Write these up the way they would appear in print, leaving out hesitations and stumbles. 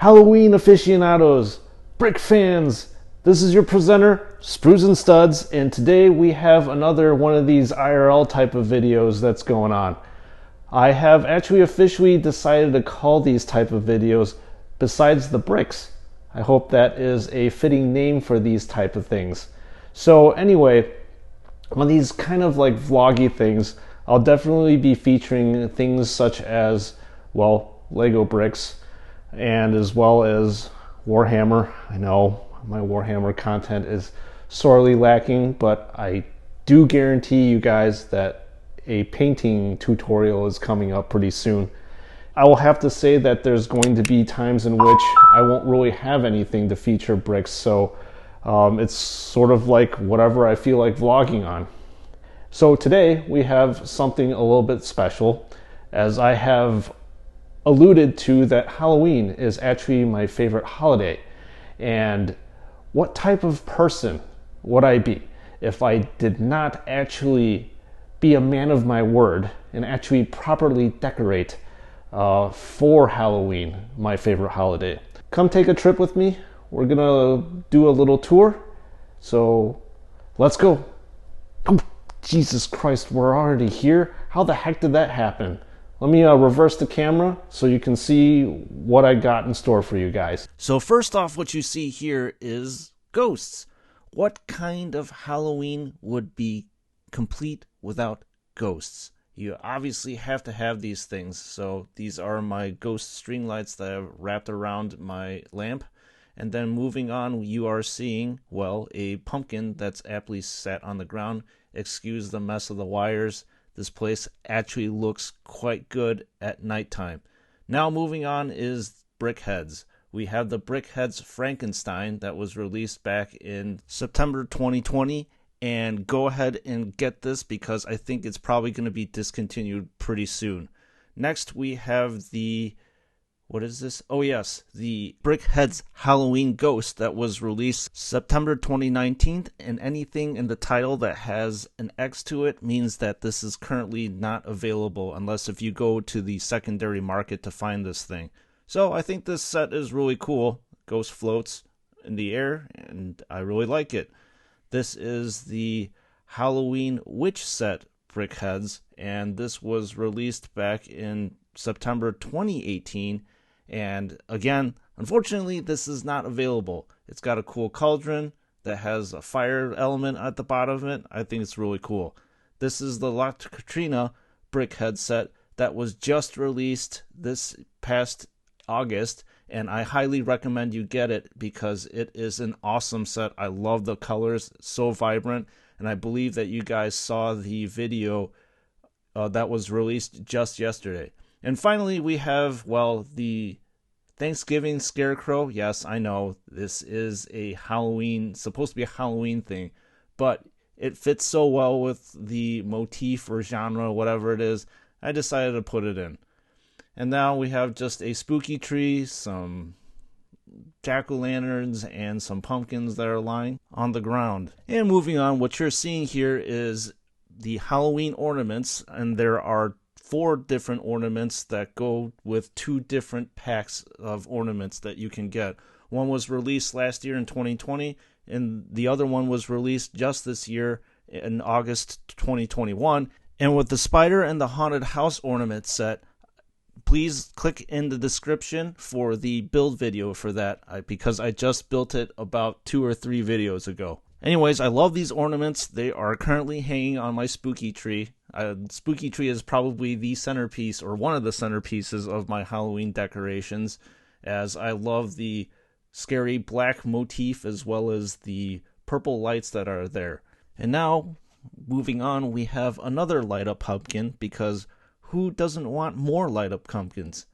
Halloween aficionados, brick fans, this is your presenter, Sprues and Studs, and today we have another one of these IRL type of videos that's going on. I have actually officially decided to call these type of videos Besides the Bricks. I hope that is a fitting name for these type of things. So anyway, on these kind of like vloggy things, I'll definitely be featuring things such as, well, Lego bricks, and as well as Warhammer. I know my Warhammer content is sorely lacking, but I do guarantee you guys that a painting tutorial is coming up pretty soon. I will have to say that there's going to be times in which I won't really have anything to feature bricks, so it's sort of like whatever I feel like vlogging on. So today we have something a little bit special, as I have alluded to that Halloween is actually my favorite holiday. And what type of person would I be if I did not actually be a man of my word and actually properly decorate for Halloween, my favorite holiday? Come take a trip with me. We're gonna do a little tour, so let's go. Oh, Jesus Christ, we're already here? How the heck did that happen? Let me reverse the camera so you can see what I got in store for you guys. So first off, what you see here is ghosts. What kind of Halloween would be complete without ghosts? You obviously have to have these things. So these are my ghost string lights that I've wrapped around my lamp. And then moving on, you are seeing, well, a pumpkin that's aptly sat on the ground. Excuse the mess of the wires. This place actually looks quite good at nighttime. Now moving on is BRICKHEADZ. We have the BRICKHEADZ Frankenstein that was released back in September 2020. And go ahead and get this because I think it's probably going to be discontinued pretty soon. Next we have the, what is this? Oh yes, the BRICKHEADZ Halloween Ghost that was released September 2019, and anything in the title that has an X to it means that this is currently not available unless if you go to the secondary market to find this thing. So I think this set is really cool. Ghost floats in the air and I really like it. This is the Halloween Witch set BRICKHEADZ, and this was released back in September 2018. And again, unfortunately, this is not available. It's got a cool cauldron that has a fire element at the bottom of it. I think it's really cool. This is the CATRINA BRICKHEADZ set that was just released this past August, and I highly recommend you get it because it is an awesome set. I love the colors, so vibrant, and I believe that you guys saw the video that was released just yesterday. And finally, we have, well, the Thanksgiving Scarecrow. Yes, I know this is a Halloween, supposed to be a Halloween thing, but it fits so well with the motif or genre, whatever it is, I decided to put it in. And now we have just a spooky tree, some jack-o'-lanterns, and some pumpkins that are lying on the ground. And moving on, what you're seeing here is the Halloween ornaments, and there are 4 different ornaments that go with 2 different packs of ornaments that you can get. One was released last year in 2020, and the other one was released just this year in August 2021. And with the spider and the haunted house ornament set, please click in the description for the build video for that, because I just built it about 2 or 3 videos ago. Anyways, I love these ornaments. They are currently hanging on my spooky tree. Spooky tree is probably the centerpiece or one of the centerpieces of my Halloween decorations, as I love the scary black motif as well as the purple lights that are there. And now, moving on, we have another light up pumpkin, because who doesn't want more light up pumpkins?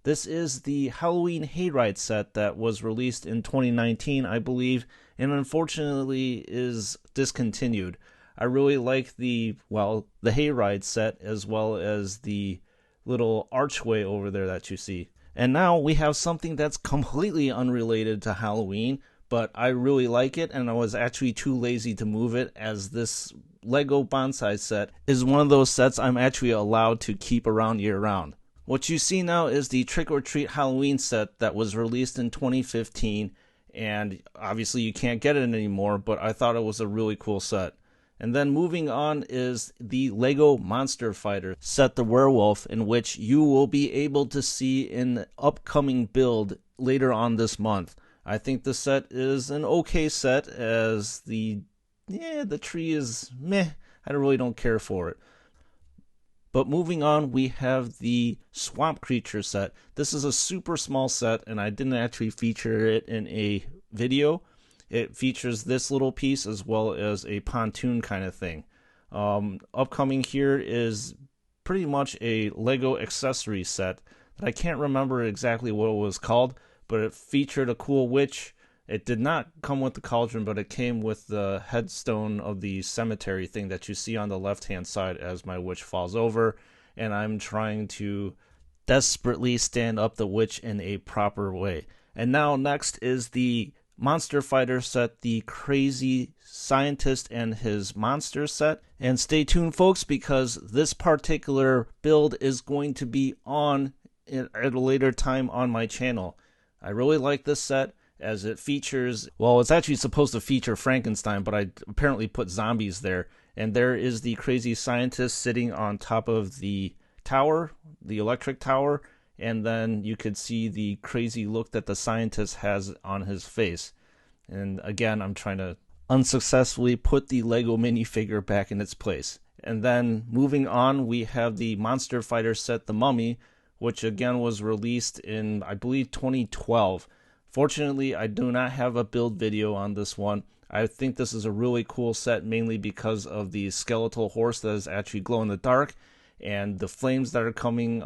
This is the Halloween HAYRIDE set that was released in 2019, I believe, and unfortunately is discontinued. I really like the HAYRIDE set as well as the little archway over there that you see. And now we have something that's completely unrelated to Halloween, but I really like it, and I was actually too lazy to move it, as this Lego bonsai set is one of those sets I'm actually allowed to keep around year round. What you see now is the Trick or Treat Halloween set that was released in 2015, and obviously you can't get it anymore, but I thought it was a really cool set. And then moving on is the Lego Monster Fighter set, the Werewolf, in which you will be able to see an upcoming build later on this month. I think the set is an okay set, as the tree is meh. I really don't care for it. But moving on, we have the Swamp Creature set. This is a super small set, and I didn't actually feature it in a video. It features this little piece as well as a pontoon kind of thing. Upcoming here is pretty much a Lego accessory set that I can't remember exactly what it was called, but it featured a cool witch. It did not come with the cauldron, but it came with the headstone of the cemetery thing that you see on the left-hand side as my witch falls over, and I'm trying to desperately stand up the witch in a proper way. And now next is the Monster Fighter set, the Crazy Scientist and his Monster set. And stay tuned, folks, because this particular build is going to be on at a later time on my channel. I really like this set, as it features, well, it's actually supposed to feature Frankenstein, but I apparently put zombies there. And there is the Crazy Scientist sitting on top of the tower, the electric tower, and then you could see the crazy look that the scientist has on his face. And again, I'm trying to unsuccessfully put the Lego minifigure back in its place. And then moving on, we have the Monster Fighter set, The Mummy, which again was released in, I believe, 2012. Fortunately, I do not have a build video on this one. I think this is a really cool set, mainly because of the skeletal horse that is actually glow in the dark, and the flames that are coming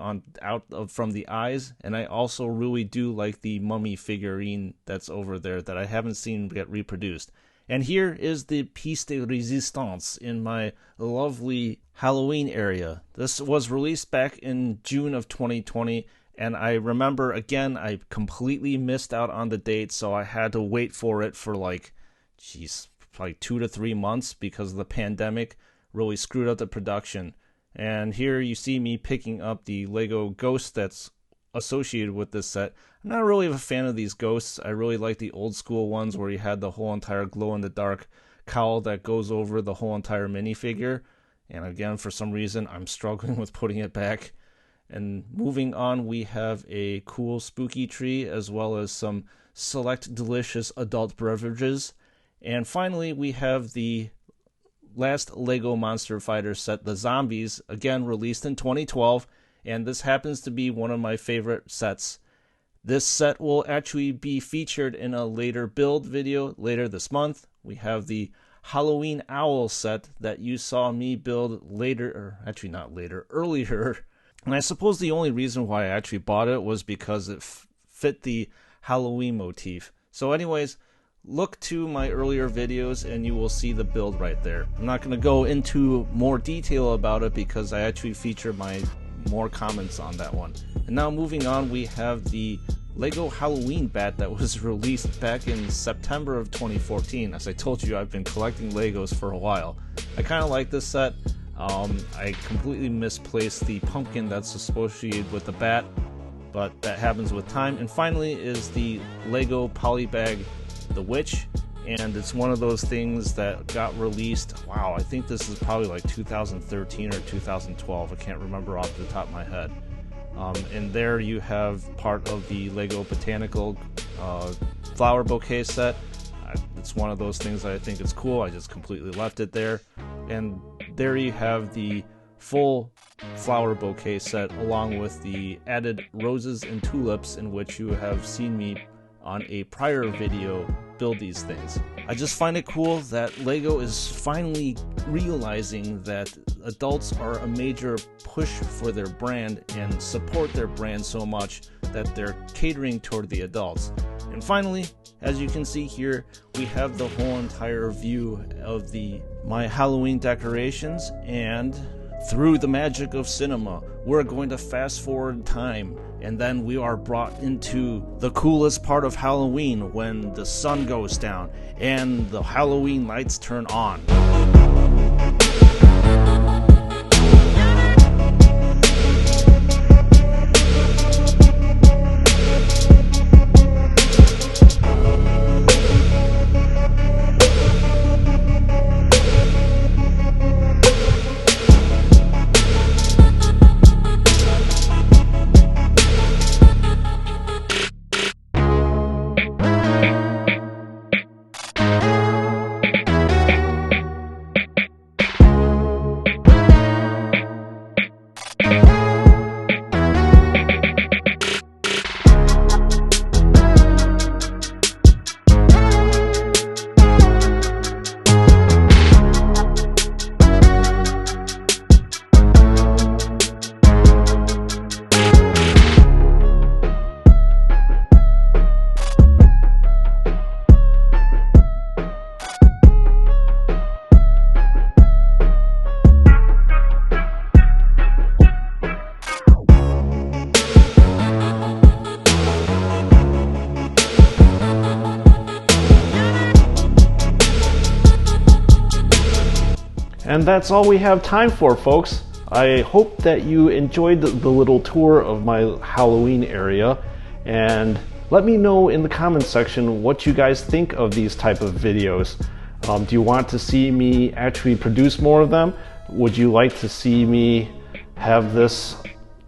from the eyes. And I also really do like the mummy figurine that's over there that I haven't seen get reproduced. And here is the piece de resistance in my lovely Halloween area. This was released back in June of 2020, and I remember, again, I completely missed out on the date, so I had to wait for it for like 2 to 3 months because the pandemic really screwed up the production. And here you see me picking up the Lego ghost that's associated with this set. I'm not really a fan of these ghosts. I really like the old school ones where you had the whole entire glow-in-the-dark cowl that goes over the whole entire minifigure. And again, for some reason, I'm struggling with putting it back. And moving on, we have a cool spooky tree as well as some select delicious adult beverages. And finally, we have the last Lego Monster Fighter set, the Zombies, again released in 2012, and this happens to be one of my favorite sets. This set will actually be featured in a later build video later this month. We have the Halloween Owl set that you saw me build earlier. And I suppose the only reason why I actually bought it was because it fit the Halloween motif. So anyways, look to my earlier videos and you will see the build right there. I'm not going to go into more detail about it because I actually feature my more comments on that one. And now moving on, we have the Lego Halloween bat that was released back in September of 2014. As I told you, I've been collecting Legos for a while. I kind of like this set. I completely misplaced the pumpkin that's associated with the bat, but that happens with time. And finally is the Lego POLYBAG The Witch, and it's one of those things that got released, I think this is probably like 2013 or 2012, I can't remember off the top of my head. And there you have part of the Lego Botanical flower bouquet set. It's one of those things that I think is cool. I just completely left it there. And there you have the full flower bouquet set along with the added roses and tulips, in which you have seen me on a prior video build these things. I just find it cool that Lego is finally realizing that adults are a major push for their brand and support their brand so much that they're catering toward the adults. And finally, as you can see here, we have the whole entire view of my Halloween decorations, and through the magic of cinema, we're going to fast forward time, and then we are brought into the coolest part of Halloween when the sun goes down and the Halloween lights turn on. And that's all we have time for, folks. I hope that you enjoyed the little tour of my Halloween area, and let me know in the comments section what you guys think of these type of videos. Do you want to see me actually produce more of them? Would you like to see me have this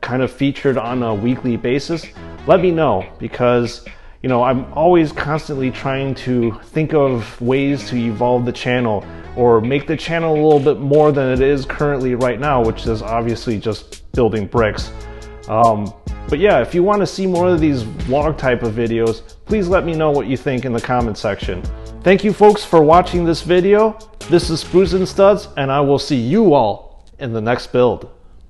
kind of featured on a weekly basis? Let me know, because you know, I'm always constantly trying to think of ways to evolve the channel or make the channel a little bit more than it is currently right now, which is obviously just building bricks. But yeah, if you want to see more of these vlog type of videos, please let me know what you think in the comment section. Thank you folks for watching this video. This is Spruce and Studs, and I will see you all in the next build.